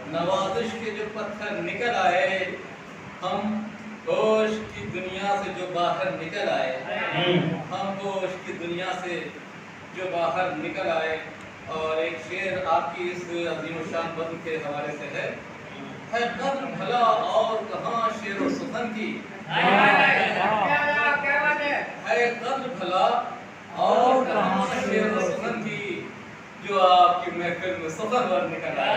नवाजिश के जो पत्थर निकल आए, हम होश की दुनिया से जो बाहर निकल आए, हम होश की दुनिया से जो बाहर निकल आए। और एक शेर आपकी इस अजीम-ओ-शान बद्र के हवाले से है कद्र भला और कहाँ शेर और सुखन की, है कद्र भला और कहाँ शेर और सुखन की, जो आपकी महफिल में सुखन वर निकल आए।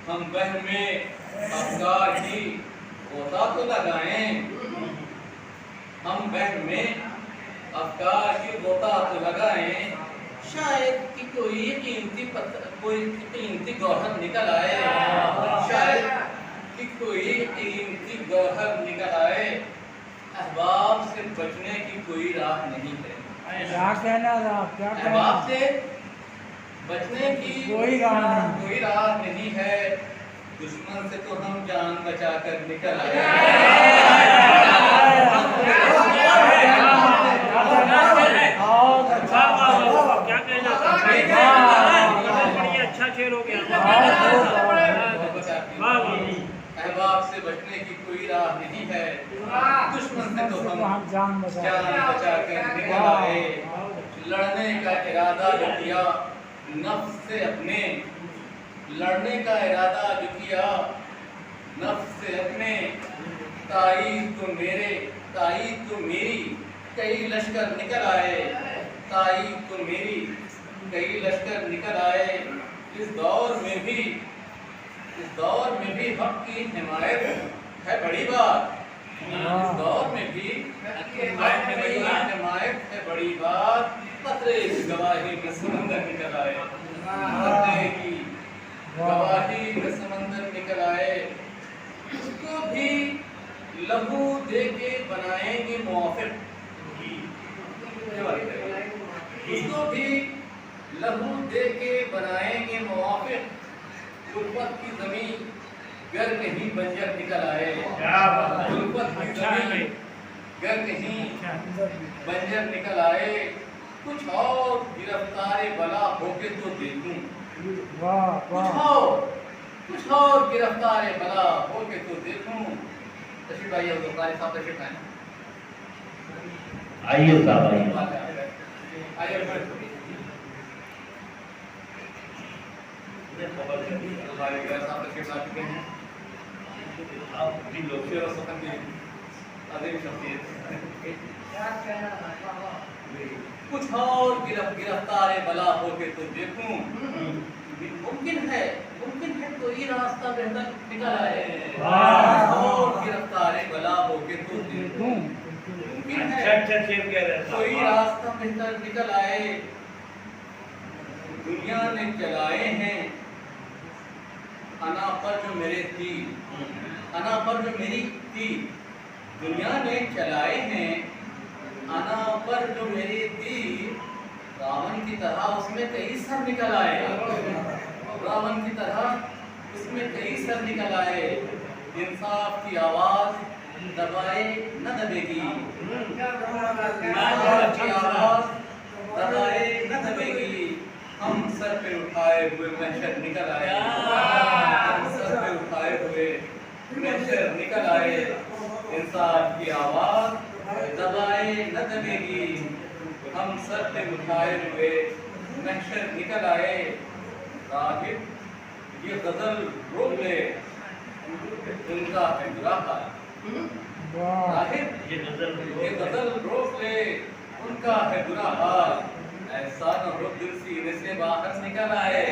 हम बहन में अफकार की गोता तो लगाएं, हम बहन में अफकार की गोता तो लगाएं, शायद कि कोई कीमती गौहर निकल आए, शायद कि कोई कीमती गौहर निकल आए। अहबाब से बचने की कोई राह नहीं है, क्या कहना था, क्या अहबाब से बचने की कोई राह नहीं है। दुश्मन से तो हम जान बचा कर निकल आए। अहबाब से बचने की कोई राह नहीं है, दुश्मन से तो हम जान बचा कर निकल आए। लड़ने का इरादा जो किया नफ्स से अपने, लड़ने का इरादा जो किया नफ्स से अपने, ताईद तो मेरी कई लश्कर निकल आए, ताईद तो मेरी कई लश्कर निकल आए। इस दौर में भी हक की हिमायत है बड़ी बात, इस दौर में भी हिमायत है बड़ी बात। खतरे की गवाही में समंदर निकल आए, खतरे की गवाही में समंदर निकल आए। उसको भी लहू दे के बनाएंगे मुआफिक, उसको भी लहू दे के बनाएंगे मुआफिक। गुर्बत की जमीन गर कहीं बंजर निकल आए, गुर्बत की जमीन गर कहीं बंजर निकल आए। कुछ और गिरफ्तार बला होके तो देखूं, कुछ और गिरफ्तार बला होके तो देखूं। तशरीफ आइए कारी साहब, तशरीफ आइए। आइए साहब आइए। हमारे गैर साहब तशरीफ ला चुके हैं। आप जी लोग शेर और सुखन की अजीम शख्सियत। कुछ और गिरफ्तार बला होके तो देखूं, मुमकिन है कोई रास्ता बेहतर निकल आए। और गिरफ्तार बला होके तो देखूं, मुमकिन है कोई रास्ता बेहतर निकल आए। दुनिया ने चलाए हैं अना पर जो मेरे थी, अना पर जो मेरी थी। दुनिया ने चलाए हैं अना पर जो मेरी थी। रावण की तरह उसमें कई सर निकल आए, रावण की तरह उसमें कई सर निकल आए। इंसाफ की आवाज दबाए न दबेगी, इंसाफ की आवाज दबाए न दबेगी। हम सर पे उठाए हुए महशर निकल आए, हम सर पे उठाए हुए महशर निकल आए। इंसाफ की आवाज दबाए न दबेगी, हम सर पे उठाए हुए महशर निकल आए। राहिब ये गजल रोक ले, उनका है बुरा हाल। राहिब ये गजल रोक ले, उनका है बुरा हाल। ऐसा न हो दिल सीने से बाहर निकल आए,